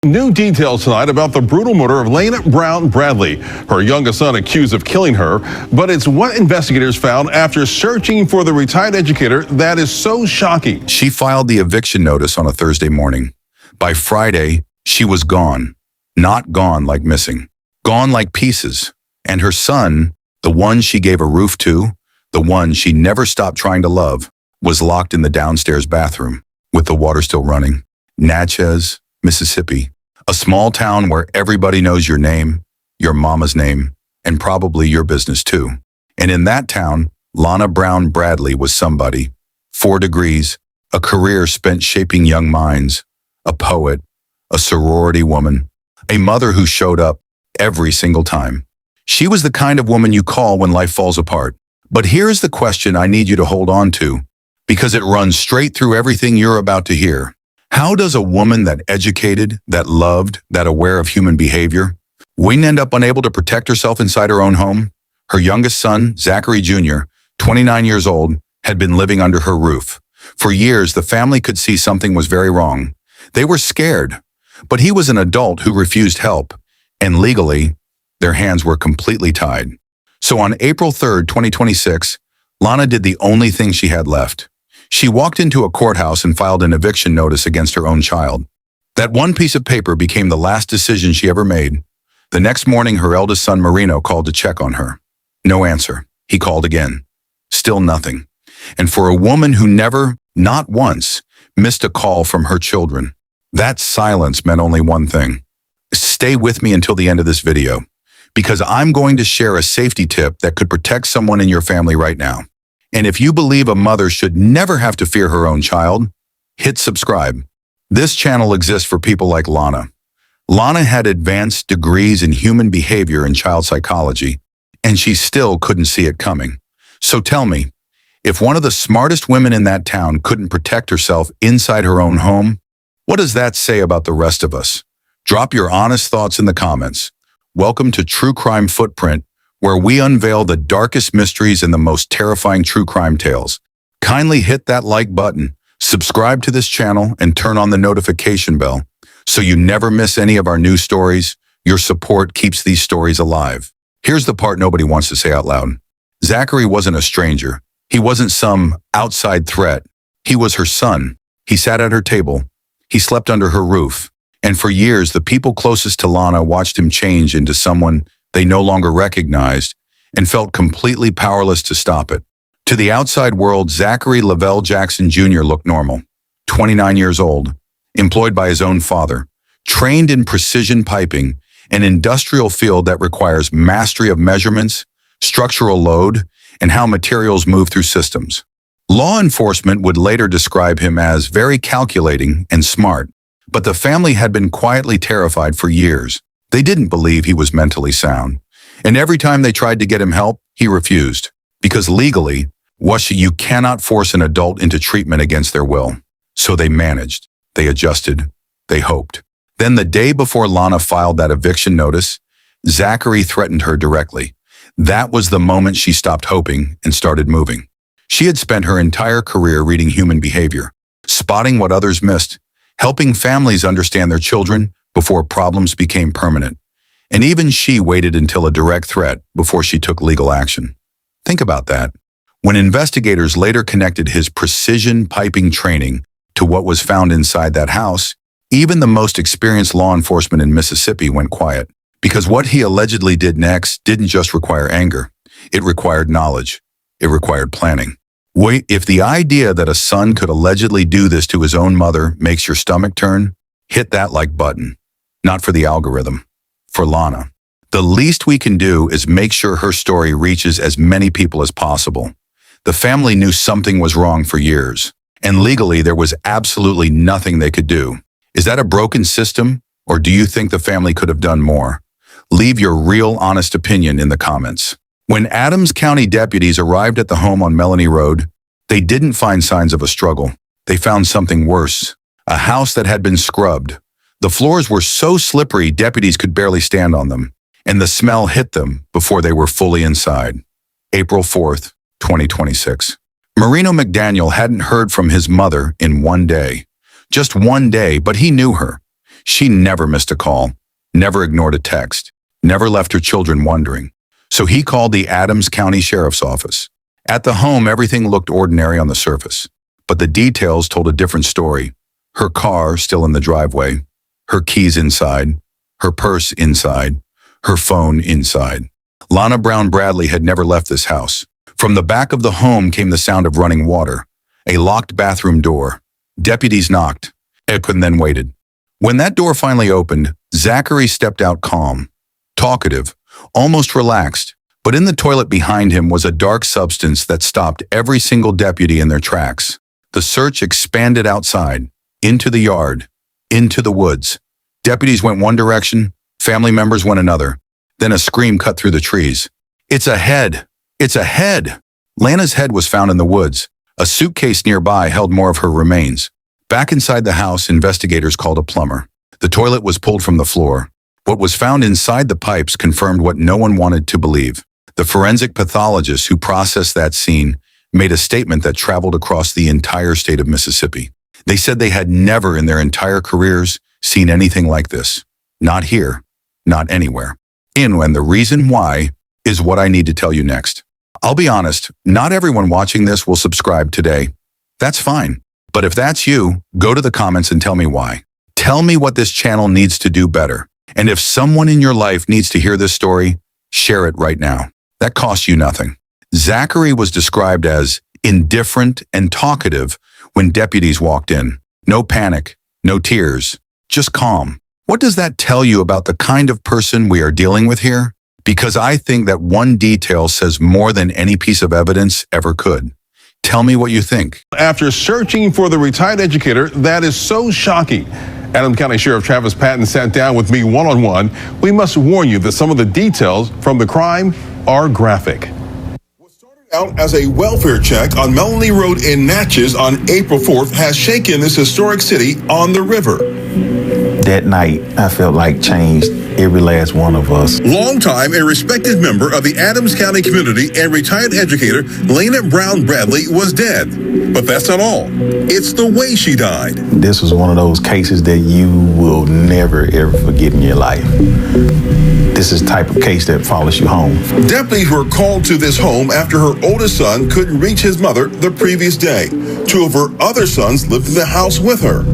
New details tonight about the brutal murder of Lana Brown Bradley, her youngest son accused of killing her. But it's what investigators found after searching for the retired educator that is so shocking. She filed the eviction notice on a Thursday morning. By Friday, she was gone. Not gone like missing. Gone like pieces. And her son, the one she gave a roof to, the one she never stopped trying to love, was locked in the downstairs bathroom, with the water still running. Natchez, Mississippi, a small town where everybody knows your name, your mama's name, and probably your business too. And in that town, Lana Brown Bradley was somebody. 4 degrees, a career spent shaping young minds, a poet, a sorority woman, a mother who showed up every single time. She was the kind of woman you call when life falls apart. But here's the question I need you to hold on to, because it runs straight through everything you're about to hear. How does a woman that educated, that loved, that aware of human behavior, wouldn't end up unable to protect herself inside her own home? Her youngest son, Zachary Jr., 29 years old, had been living under her roof. For years, the family could see something was very wrong. They were scared, but he was an adult who refused help, and legally, their hands were completely tied. So on April 3rd, 2026, Lana did the only thing she had left. She walked into a courthouse and filed an eviction notice against her own child. That one piece of paper became the last decision she ever made. The next morning, her eldest son, Marino, called to check on her. No answer. He called again. Still nothing. And for a woman who never, not once, missed a call from her children, that silence meant only one thing. Stay with me until the end of this video, because I'm going to share a safety tip that could protect someone in your family right now. And if you believe a mother should never have to fear her own child, hit subscribe. This channel exists for people like Lana. Lana had advanced degrees in human behavior and child psychology, and she still couldn't see it coming. So tell me, if one of the smartest women in that town couldn't protect herself inside her own home, what does that say about the rest of us? Drop your honest thoughts in the comments. Welcome to True Crime Footprint, where we unveil the darkest mysteries and the most terrifying true crime tales. Kindly hit that like button, subscribe to this channel, and turn on the notification bell so you never miss any of our new stories. Your support keeps these stories alive. Here's the part nobody wants to say out loud. Zachary wasn't a stranger. He wasn't some outside threat. He was her son. He sat at her table. He slept under her roof. And for years, the people closest to Lana watched him change into someone they no longer recognized and felt completely powerless to stop it. To the outside world, Zachary Lavelle Jackson Jr. looked normal, 29 years old, employed by his own father, trained in precision piping, an industrial field that requires mastery of measurements, structural load, and how materials move through systems. Law enforcement would later describe him as very calculating and smart, but the family had been quietly terrified for years. They didn't believe he was mentally sound. And every time they tried to get him help, he refused. Because legally, you cannot force an adult into treatment against their will. So they managed, they adjusted, they hoped. Then the day before Lana filed that eviction notice, Zachary threatened her directly. That was the moment she stopped hoping and started moving. She had spent her entire career reading human behavior, spotting what others missed, helping families understand their children before problems became permanent. And even she waited until a direct threat before she took legal action. Think about that. When investigators later connected his precision piping training to what was found inside that house, even the most experienced law enforcement in Mississippi went quiet. Because what he allegedly did next didn't just require anger. It required knowledge. It required planning. If the idea that a son could allegedly do this to his own mother makes your stomach turn, hit that like button. Not for the algorithm, for Lana. The least we can do is make sure her story reaches as many people as possible. The family knew something was wrong for years, and legally there was absolutely nothing they could do. Is that a broken system, or do you think the family could have done more? Leave your real, honest opinion in the comments. When Adams County deputies arrived at the home on Melanie Road, they didn't find signs of a struggle. They found something worse, a house that had been scrubbed. The floors were so slippery deputies could barely stand on them, and the smell hit them before they were fully inside. April 4th, 2026. Marino McDaniel hadn't heard from his mother in one day. Just one day, but he knew her. She never missed a call, never ignored a text, never left her children wondering. So he called the Adams County Sheriff's Office. At the home, everything looked ordinary on the surface, but the details told a different story. Her car still in the driveway, her keys inside, her purse inside, her phone inside. Lana Brown Bradley had never left this house. From the back of the home came the sound of running water, a locked bathroom door. Deputies knocked, and then waited. When that door finally opened, Zachary stepped out calm, talkative, almost relaxed, but in the toilet behind him was a dark substance that stopped every single deputy in their tracks. The search expanded outside, into the yard, into the woods. Deputies went one direction, family members went another. Then a scream cut through the trees. "It's a head! It's a head!" Lana's head was found in the woods. A suitcase nearby held more of her remains. Back inside the house, investigators called a plumber. The toilet was pulled from the floor. What was found inside the pipes confirmed what no one wanted to believe. The forensic pathologists who processed that scene made a statement that traveled across the entire state of Mississippi. They said they had never in their entire careers seen anything like this. Not here, not anywhere. And the reason why is what I need to tell you next. I'll be honest, not everyone watching this will subscribe today. That's fine. But if that's you, go to the comments and tell me why. Tell me what this channel needs to do better. And if someone in your life needs to hear this story, share it right now. That costs you nothing. Zachary was described as indifferent and talkative when deputies walked in. No panic, no tears, just calm. What does that tell you about the kind of person we are dealing with here? Because I think that one detail says more than any piece of evidence ever could. Tell me what you think. After searching for the retired educator, that is so shocking. Adams County Sheriff Travis Patton sat down with me one-on-one. We must warn you that some of the details from the crime are graphic. What started out as a welfare check on Melanie Road in Natchez on April 4th has shaken this historic city on the river. That night, I felt like changed every last one of us. Longtime and respected member of the Adams County community and retired educator, Lana Brown Bradley, was dead. But that's not all. It's the way she died. This was one of those cases that you will never, ever forget in your life. This is the type of case that follows you home. Deputies were called to this home after her oldest son couldn't reach his mother the previous day. Two of her other sons lived in the house with her.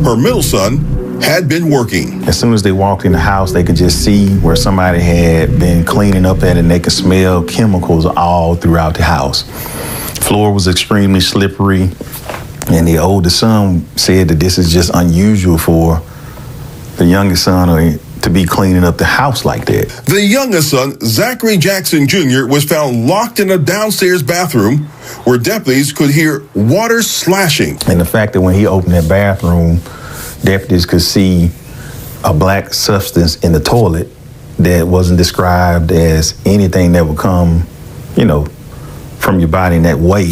Her middle son had been working. As soon as they walked in the house, they could just see where somebody had been cleaning up at it, and they could smell chemicals all throughout the house. Floor was extremely slippery, and the oldest son said that this is just unusual for the youngest son to be cleaning up the house like that. The youngest son, Zachary Jackson Jr., was found locked in a downstairs bathroom where deputies could hear water slashing. And the fact that when he opened that bathroom, deputies could see a black substance in the toilet that wasn't described as anything that would come, from your body in that way.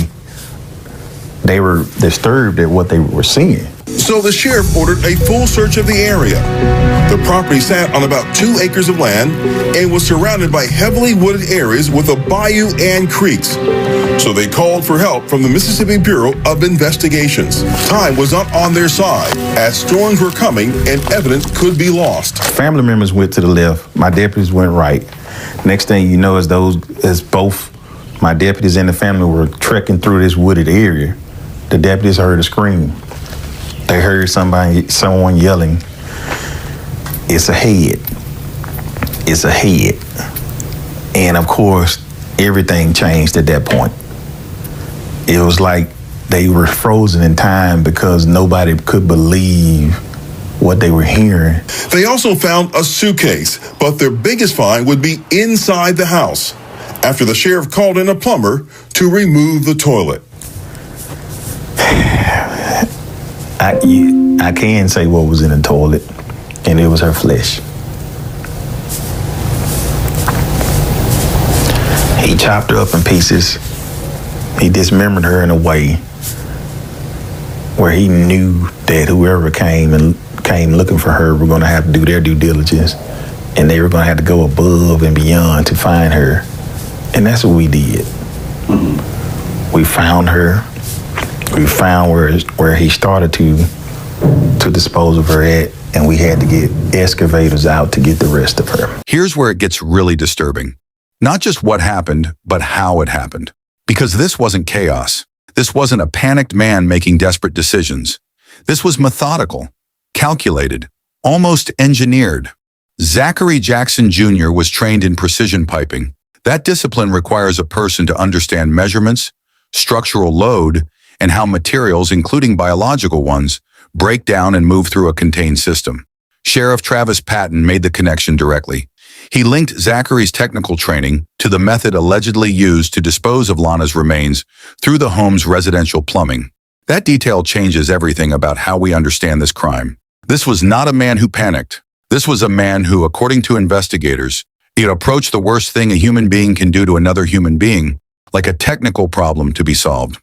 They were disturbed at what they were seeing. So the sheriff ordered a full search of the area. The property sat on about 2 acres of land and was surrounded by heavily wooded areas with a bayou and creeks. So they called for help from the Mississippi Bureau of Investigations. Time was not on their side as storms were coming and evidence could be lost. Family members went to the left. My deputies went right. Next thing you know, as both my deputies and the family were trekking through this wooded area, the deputies heard a scream. They heard someone yelling, "It's a head. It's a head." And of course, everything changed at that point. It was like they were frozen in time because nobody could believe what they were hearing. They also found a suitcase, but their biggest find would be inside the house after the sheriff called in a plumber to remove the toilet. I can say what was in the toilet, and it was her flesh. He chopped her up in pieces. He dismembered her in a way where he knew that whoever came looking for her were going to have to do their due diligence, and they were going to have to go above and beyond to find her. And that's what we did. We found her. We found where he started to dispose of her at, and we had to get excavators out to get the rest of her. Here's where it gets really disturbing. Not just what happened, but how it happened. Because this wasn't chaos. This wasn't a panicked man making desperate decisions. This was methodical, calculated, almost engineered. Zachary Jackson Jr. was trained in precision piping. That discipline requires a person to understand measurements, structural load, and how materials, including biological ones, break down and move through a contained system. Sheriff Travis Patton made the connection directly. He linked Zachary's technical training to the method allegedly used to dispose of Lana's remains through the home's residential plumbing. That detail changes everything about how we understand this crime. This was not a man who panicked. This was a man who, according to investigators, he had approached the worst thing a human being can do to another human being, like a technical problem to be solved.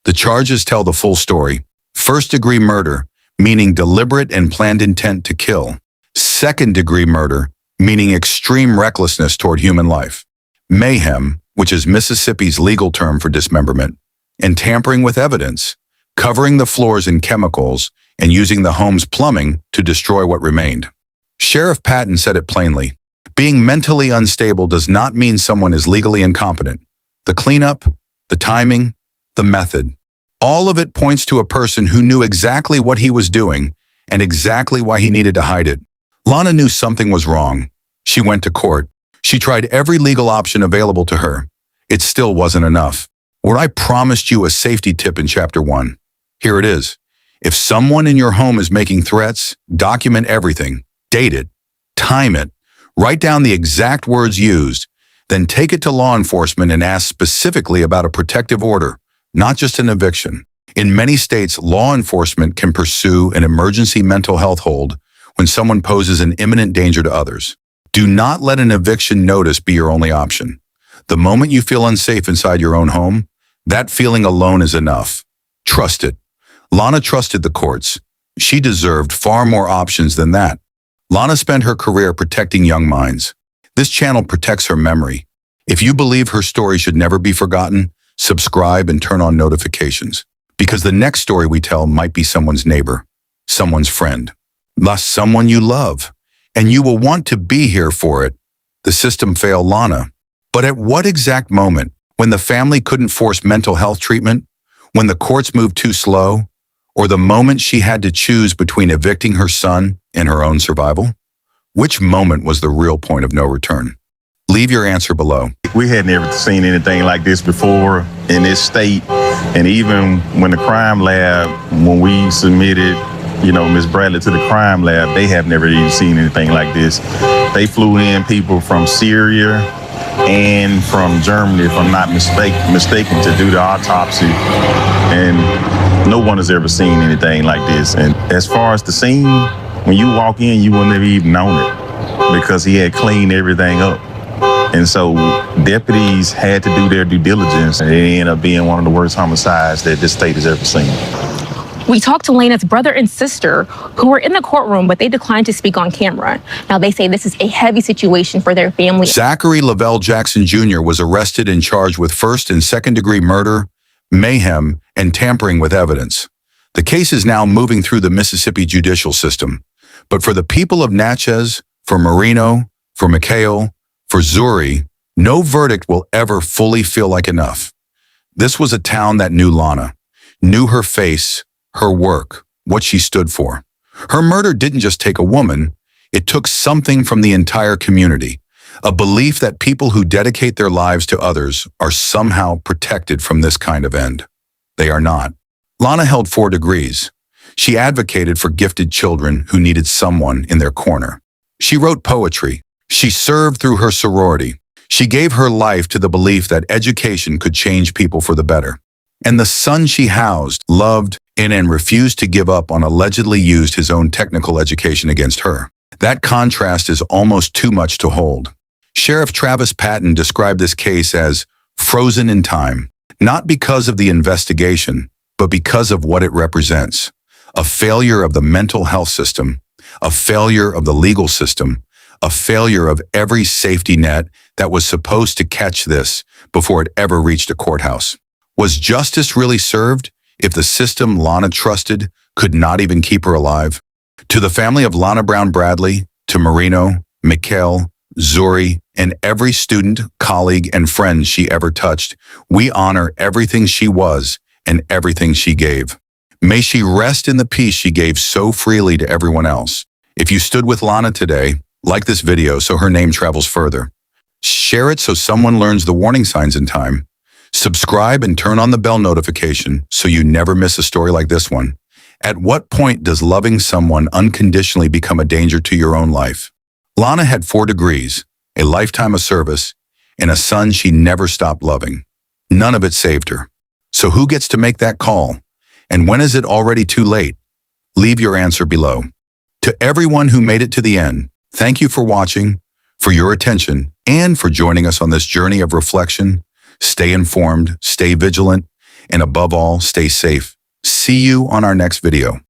The charges tell the full story. First-degree murder, meaning deliberate and planned intent to kill. Second-degree murder, meaning extreme recklessness toward human life. Mayhem, which is Mississippi's legal term for dismemberment. And tampering with evidence, covering the floors in chemicals and using the home's plumbing to destroy what remained. Sheriff Patton said it plainly. Being mentally unstable does not mean someone is legally incompetent. The cleanup, the timing, the method, all of it points to a person who knew exactly what he was doing and exactly why he needed to hide it. Lana knew something was wrong. She went to court. She tried every legal option available to her. It still wasn't enough. Where I promised you a safety tip in Chapter 1. Here it is. If someone in your home is making threats, document everything. Date it. Time it. Write down the exact words used. Then take it to law enforcement and ask specifically about a protective order, not just an eviction. In many states, law enforcement can pursue an emergency mental health hold when someone poses an imminent danger to others. Do not let an eviction notice be your only option. The moment you feel unsafe inside your own home, that feeling alone is enough. Trust it. Lana trusted the courts. She deserved far more options than that. Lana spent her career protecting young minds. This channel protects her memory. If you believe her story should never be forgotten, subscribe and turn on notifications. Because the next story we tell might be someone's neighbor, someone's friend, thus someone you love, and you will want to be here for it. The system failed Lana. But at what exact moment? When the family couldn't force mental health treatment? When the courts moved too slow? Or the moment she had to choose between evicting her son and her own survival? Which moment was the real point of no return? Leave your answer below. We had never seen anything like this before in this state. And even when the crime lab, when we submitted, Ms. Bradley to the crime lab, they have never even seen anything like this. They flew in people from Syria and from Germany, if I'm not mistaken, to do the autopsy. And no one has ever seen anything like this. And as far as the scene, when you walk in, you wouldn't have even known it because he had cleaned everything up. And so deputies had to do their due diligence, and it ended up being one of the worst homicides that this state has ever seen. We talked to Lana's brother and sister who were in the courtroom, but they declined to speak on camera. Now, they say this is a heavy situation for their family. Zachary Lavelle Jackson Jr. was arrested and charged with first and second-degree murder, mayhem, and tampering with evidence. The case is now moving through the Mississippi judicial system. But for the people of Natchez, for Marino, for McHale, for Zuri, no verdict will ever fully feel like enough. This was a town that knew Lana, knew her face, her work, what she stood for. Her murder didn't just take a woman, it took something from the entire community, a belief that people who dedicate their lives to others are somehow protected from this kind of end. They are not. Lana held 4 degrees. She advocated for gifted children who needed someone in their corner. She wrote poetry. She served through her sorority. She gave her life to the belief that education could change people for the better. And the son she housed, loved, and refused to give up on allegedly used his own technical education against her. That contrast is almost too much to hold. Sheriff Travis Patton described this case as frozen in time, not because of the investigation, but because of what it represents. A failure of the mental health system, a failure of the legal system, a failure of every safety net that was supposed to catch this before it ever reached a courthouse. Was justice really served if the system Lana trusted could not even keep her alive? To the family of Lana Brown Bradley, to Marino, Mikkel, Zuri, and every student, colleague, and friend she ever touched, we honor everything she was and everything she gave. May she rest in the peace she gave so freely to everyone else. If you stood with Lana today, like this video so her name travels further. Share it so someone learns the warning signs in time. Subscribe and turn on the bell notification so you never miss a story like this one. At what point does loving someone unconditionally become a danger to your own life? Lana had 4 degrees, a lifetime of service, and a son she never stopped loving. None of it saved her. So who gets to make that call? And when is it already too late? Leave your answer below. To everyone who made it to the end, thank you for watching, for your attention, and for joining us on this journey of reflection. Stay informed, stay vigilant, and above all, stay safe. See you on our next video.